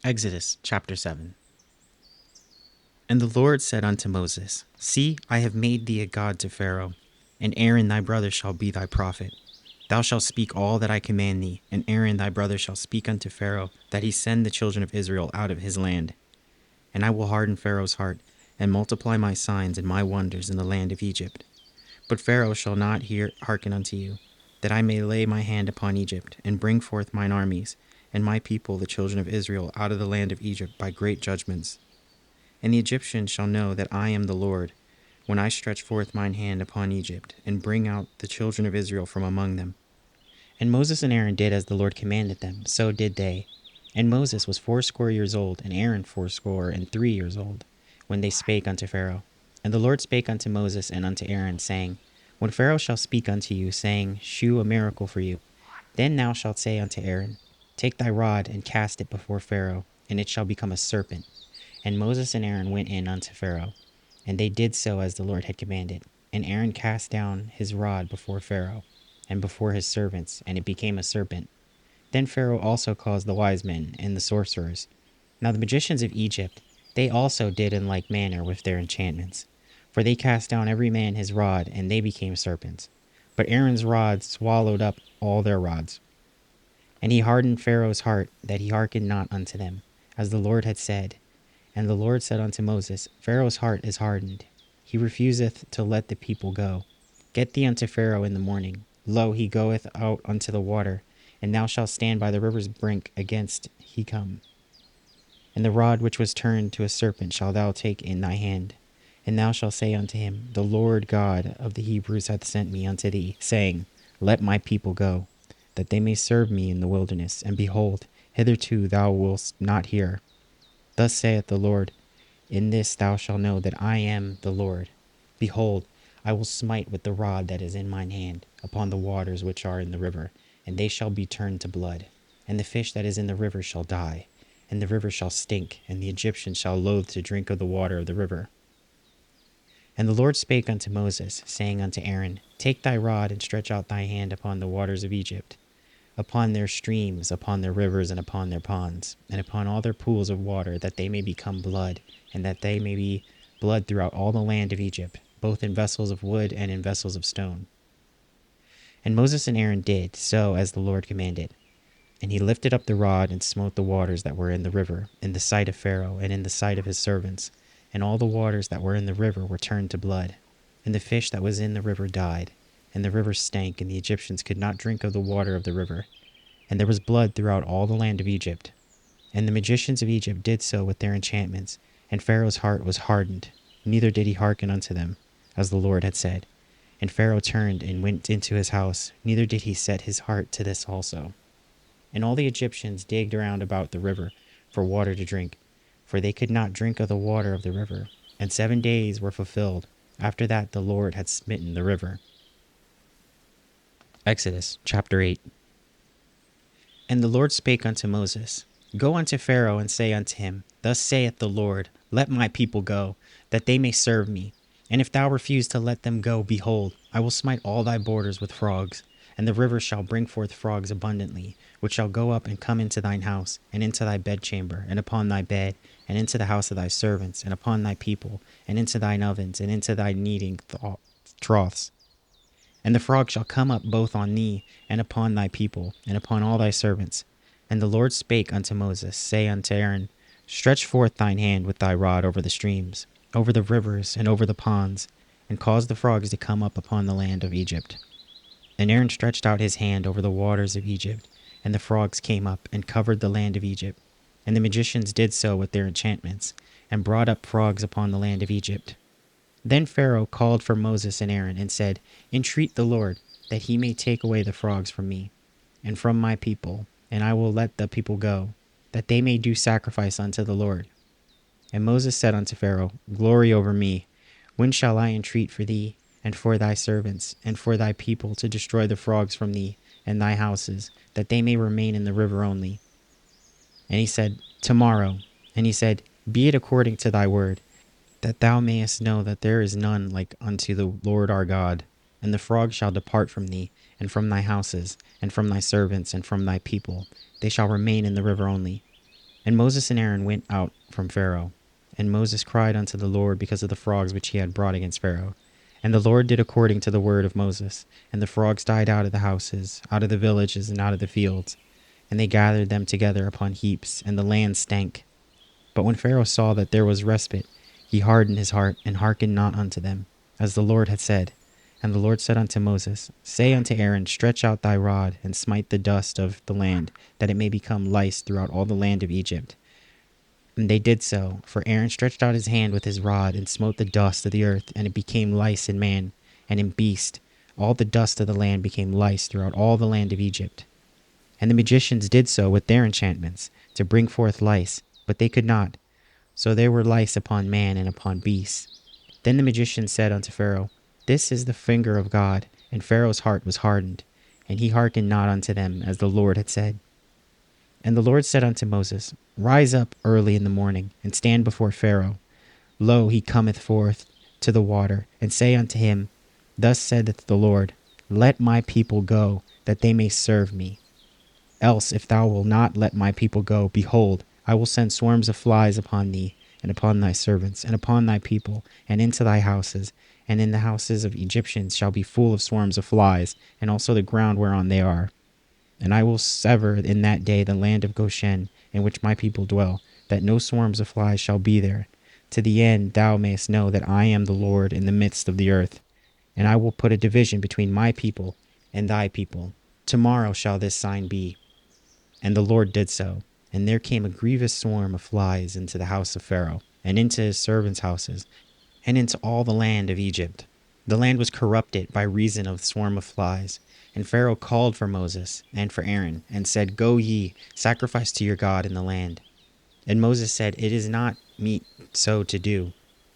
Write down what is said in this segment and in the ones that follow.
Exodus chapter 7. And the Lord said unto Moses, See, I have made thee a god to Pharaoh, and Aaron thy brother shall be thy prophet. Thou shalt speak all that I command thee, and Aaron thy brother shall speak unto Pharaoh, that he send the children of Israel out of his land. And I will harden Pharaoh's heart, and multiply my signs and my wonders in the land of Egypt. But Pharaoh shall not hearken unto you, that I may lay my hand upon Egypt, and bring forth mine armies, and my people the children of Israel out of the land of Egypt by great judgments. And the Egyptians shall know that I am the Lord, when I stretch forth mine hand upon Egypt, and bring out the children of Israel from among them. And Moses and Aaron did as the Lord commanded them, so did they. And Moses was 80 years old, and Aaron 83 years old, when they spake unto Pharaoh. And the Lord spake unto Moses and unto Aaron, saying, When Pharaoh shall speak unto you, saying, Shew a miracle for you, then thou shalt say unto Aaron, Take thy rod, and cast it before Pharaoh, and it shall become a serpent. And Moses and Aaron went in unto Pharaoh, and they did so as the Lord had commanded. And Aaron cast down his rod before Pharaoh, and before his servants, and it became a serpent. Then Pharaoh also caused the wise men and the sorcerers. Now the magicians of Egypt, they also did in like manner with their enchantments. For they cast down every man his rod, and they became serpents. But Aaron's rod swallowed up all their rods. And he hardened Pharaoh's heart, that he hearkened not unto them, as the Lord had said. And the Lord said unto Moses, Pharaoh's heart is hardened. He refuseth to let the people go. Get thee unto Pharaoh in the morning. Lo, he goeth out unto the water, and thou shalt stand by the river's brink against he come. And the rod which was turned to a serpent shalt thou take in thy hand. And thou shalt say unto him, The Lord God of the Hebrews hath sent me unto thee, saying, Let my people go, that they may serve me in the wilderness. And behold, hitherto thou wilt not hear. Thus saith the Lord, In this thou shalt know that I am the Lord. Behold, I will smite with the rod that is in mine hand upon the waters which are in the river, and they shall be turned to blood. And the fish that is in the river shall die, and the river shall stink, and the Egyptians shall loathe to drink of the water of the river. And the Lord spake unto Moses, saying unto Aaron, Take thy rod, and stretch out thy hand upon the waters of Egypt, upon their streams, upon their rivers, and upon their ponds, and upon all their pools of water, that they may become blood, and that they may be blood throughout all the land of Egypt, both in vessels of wood and in vessels of stone. And Moses and Aaron did so as the Lord commanded. And he lifted up the rod, and smote the waters that were in the river, in the sight of Pharaoh, and in the sight of his servants. And all the waters that were in the river were turned to blood. And the fish that was in the river died. And the river stank, and the Egyptians could not drink of the water of the river. And there was blood throughout all the land of Egypt. And the magicians of Egypt did so with their enchantments, and Pharaoh's heart was hardened, neither did he hearken unto them, as the Lord had said. And Pharaoh turned and went into his house, neither did he set his heart to this also. And all the Egyptians digged around about the river for water to drink, for they could not drink of the water of the river. And 7 days were fulfilled. After that the Lord had smitten the river. Exodus chapter 8. And the Lord spake unto Moses, Go unto Pharaoh, and say unto him, Thus saith the Lord, Let my people go, that they may serve me. And if thou refuse to let them go, behold, I will smite all thy borders with frogs, and the river shall bring forth frogs abundantly, which shall go up and come into thine house, and into thy bedchamber, and upon thy bed, and into the house of thy servants, and upon thy people, and into thine ovens, and into thy kneading troughs. And the frog shall come up both on thee, and upon thy people, and upon all thy servants. And the Lord spake unto Moses, say unto Aaron, Stretch forth thine hand with thy rod over the streams, over the rivers, and over the ponds, and cause the frogs to come up upon the land of Egypt. And Aaron stretched out his hand over the waters of Egypt, and the frogs came up, and covered the land of Egypt. And the magicians did so with their enchantments, and brought up frogs upon the land of Egypt. Then Pharaoh called for Moses and Aaron, and said, Entreat the Lord, that he may take away the frogs from me, and from my people, and I will let the people go, that they may do sacrifice unto the Lord. And Moses said unto Pharaoh, Glory over me, when shall I entreat for thee, and for thy servants, and for thy people, to destroy the frogs from thee, and thy houses, that they may remain in the river only? And he said, Tomorrow. And he said, Be it according to thy word, that thou mayest know that there is none like unto the Lord our God. And the frogs shall depart from thee, and from thy houses, and from thy servants, and from thy people. They shall remain in the river only. And Moses and Aaron went out from Pharaoh. And Moses cried unto the Lord because of the frogs which he had brought against Pharaoh. And the Lord did according to the word of Moses. And the frogs died out of the houses, out of the villages, and out of the fields. And they gathered them together upon heaps, and the land stank. But when Pharaoh saw that there was respite, he hardened his heart, and hearkened not unto them, as the Lord had said. And the Lord said unto Moses, Say unto Aaron, Stretch out thy rod, and smite the dust of the land, that it may become lice throughout all the land of Egypt. And they did so, for Aaron stretched out his hand with his rod, and smote the dust of the earth, and it became lice in man, and in beast. All the dust of the land became lice throughout all the land of Egypt. And the magicians did so with their enchantments, to bring forth lice, but they could not. So there were lice upon man and upon beasts. Then the magicians said unto Pharaoh, This is the finger of God. And Pharaoh's heart was hardened, and he hearkened not unto them, as the Lord had said. And the Lord said unto Moses, Rise up early in the morning, and stand before Pharaoh. Lo, he cometh forth to the water, and say unto him, Thus saith the Lord, Let my people go, that they may serve me. Else, if thou wilt not let my people go, behold, I will send swarms of flies upon thee, and upon thy servants, and upon thy people, and into thy houses, and in the houses of Egyptians shall be full of swarms of flies, and also the ground whereon they are. And I will sever in that day the land of Goshen, in which my people dwell, that no swarms of flies shall be there, to the end thou mayest know that I am the Lord in the midst of the earth. And I will put a division between my people and thy people. Tomorrow shall this sign be. And the Lord did so. And there came a grievous swarm of flies into the house of Pharaoh, and into his servants' houses, and into all the land of Egypt. The land was corrupted by reason of the swarm of flies. And Pharaoh called for Moses and for Aaron, and said, Go ye, sacrifice to your God in the land. And Moses said, It is not meet so to do,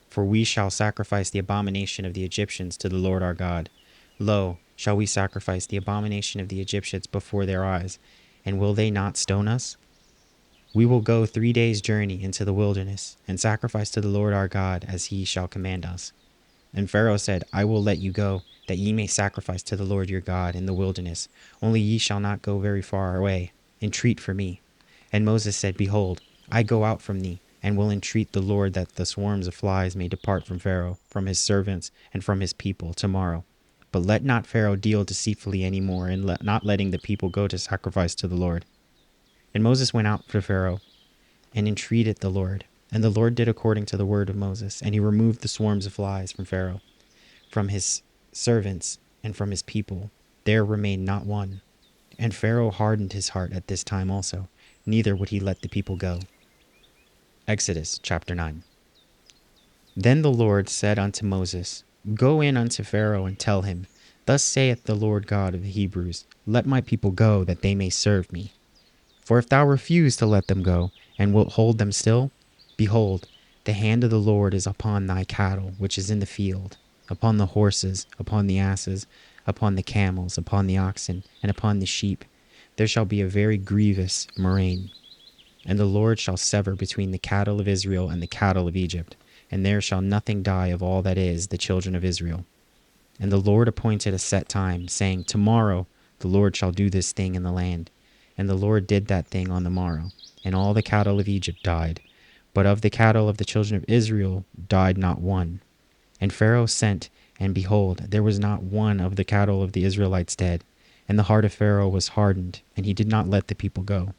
for we shall sacrifice the abomination of the Egyptians to the Lord our God. Lo, shall we sacrifice the abomination of the Egyptians before their eyes, and will they not stone us? We will go 3 days' journey into the wilderness, and sacrifice to the Lord our God as he shall command us. And Pharaoh said, I will let you go, that ye may sacrifice to the Lord your God in the wilderness. Only ye shall not go very far away. Entreat for me. And Moses said, Behold, I go out from thee, and will entreat the Lord that the swarms of flies may depart from Pharaoh, from his servants, and from his people tomorrow. But let not Pharaoh deal deceitfully any more, in not letting the people go to sacrifice to the Lord. And Moses went out to Pharaoh, and entreated the Lord. And the Lord did according to the word of Moses, and he removed the swarms of flies from Pharaoh, from his servants, and from his people. There remained not one. And Pharaoh hardened his heart at this time also, neither would he let the people go. Exodus chapter 9. Then the Lord said unto Moses, Go in unto Pharaoh, and tell him, Thus saith the Lord God of the Hebrews, Let my people go, that they may serve me. For if thou refuse to let them go, and wilt hold them still, behold, the hand of the Lord is upon thy cattle, which is in the field, upon the horses, upon the asses, upon the camels, upon the oxen, and upon the sheep. There shall be a very grievous murrain. And the Lord shall sever between the cattle of Israel and the cattle of Egypt, and there shall nothing die of all that is the children of Israel. And the Lord appointed a set time, saying, Tomorrow the Lord shall do this thing in the land. And the Lord did that thing on the morrow, and all the cattle of Egypt died. But of the cattle of the children of Israel died not one. And Pharaoh sent, and behold, there was not one of the cattle of the Israelites dead. And the heart of Pharaoh was hardened, and he did not let the people go.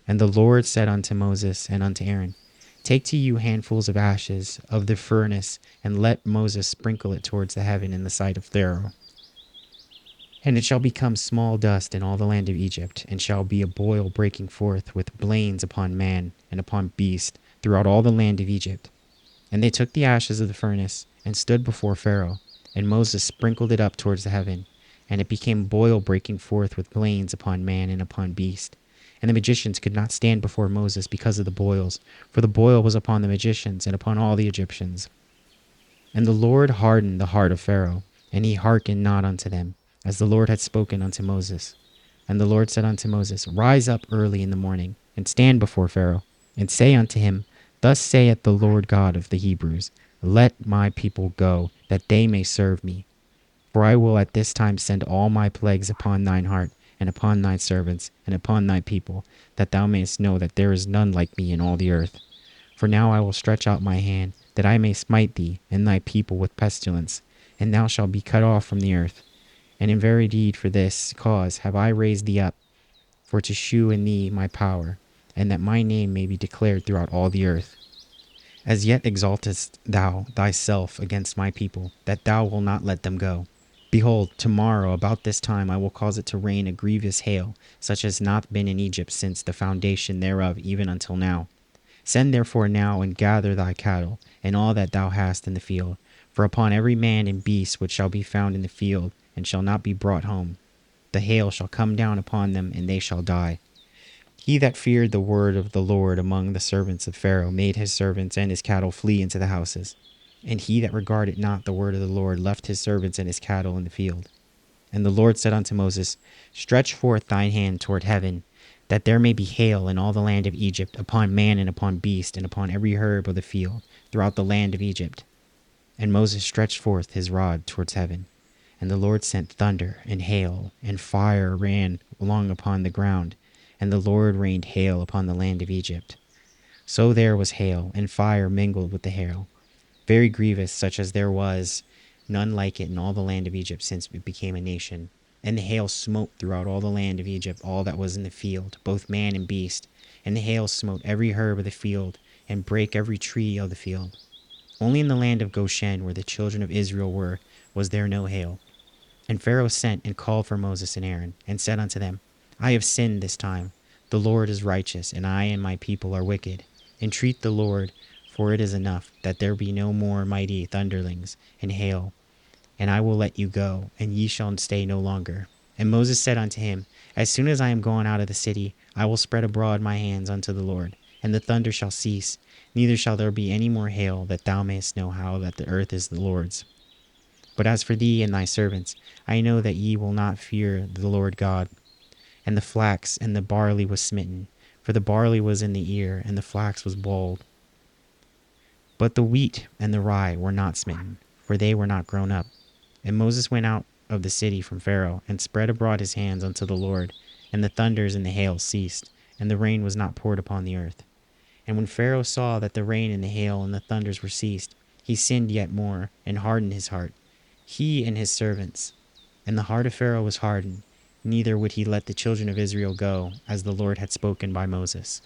And the Lord said unto Moses and unto Aaron, Take to you handfuls of ashes of the furnace, and let Moses sprinkle it towards the heaven in the sight of Pharaoh. And it shall become small dust in all the land of Egypt, and shall be a boil breaking forth with blains upon man and upon beast throughout all the land of Egypt. And they took the ashes of the furnace, and stood before Pharaoh, and Moses sprinkled it up towards the heaven, and it became boil breaking forth with blains upon man and upon beast. And the magicians could not stand before Moses because of the boils, for the boil was upon the magicians and upon all the Egyptians. And the Lord hardened the heart of Pharaoh, and he hearkened not unto them, as the Lord had spoken unto Moses. And the Lord said unto Moses, Rise up early in the morning, and stand before Pharaoh, and say unto him, Thus saith the Lord God of the Hebrews, Let my people go, that they may serve me. For I will at this time send all my plagues upon thine heart, and upon thy servants, and upon thy people, that thou mayest know that there is none like me in all the earth. For now I will stretch out my hand, that I may smite thee and thy people with pestilence, and thou shalt be cut off from the earth. And in very deed for this cause have I raised thee up, for to shew in thee my power, and that my name may be declared throughout all the earth. As yet exaltest thou thyself against my people, that thou wilt not let them go. Behold, tomorrow about this time I will cause it to rain a grievous hail, such as hath been in Egypt since the foundation thereof even until now. Send therefore now and gather thy cattle, and all that thou hast in the field, for upon every man and beast which shall be found in the field, and shall not be brought home, the hail shall come down upon them, and they shall die. He that feared the word of the Lord among the servants of Pharaoh made his servants and his cattle flee into the houses. And he that regarded not the word of the Lord left his servants and his cattle in the field. And the Lord said unto Moses, Stretch forth thine hand toward heaven, that there may be hail in all the land of Egypt, upon man and upon beast, and upon every herb of the field, throughout the land of Egypt. And Moses stretched forth his rod towards heaven. And the Lord sent thunder and hail, and fire ran along upon the ground, and the Lord rained hail upon the land of Egypt. So there was hail, and fire mingled with the hail, very grievous, such as there was none like it in all the land of Egypt since it became a nation. And the hail smote throughout all the land of Egypt all that was in the field, both man and beast. And the hail smote every herb of the field, and brake every tree of the field. Only in the land of Goshen, where the children of Israel were, was there no hail. And Pharaoh sent and called for Moses and Aaron, and said unto them, I have sinned this time. The Lord is righteous, and I and my people are wicked. Entreat the Lord, for it is enough that there be no more mighty thunderings and hail, and I will let you go, and ye shall stay no longer. And Moses said unto him, As soon as I am gone out of the city, I will spread abroad my hands unto the Lord, and the thunder shall cease, neither shall there be any more hail, that thou mayest know how that the earth is the Lord's. But as for thee and thy servants, I know that ye will not fear the Lord God. And the flax and the barley was smitten, for the barley was in the ear, and the flax was bolled. But the wheat and the rye were not smitten, for they were not grown up. And Moses went out of the city from Pharaoh, and spread abroad his hands unto the Lord, and the thunders and the hail ceased, and the rain was not poured upon the earth. And when Pharaoh saw that the rain and the hail and the thunders were ceased, he sinned yet more, and hardened his heart, he and his servants. And the heart of Pharaoh was hardened, neither would he let the children of Israel go, as the Lord had spoken by Moses.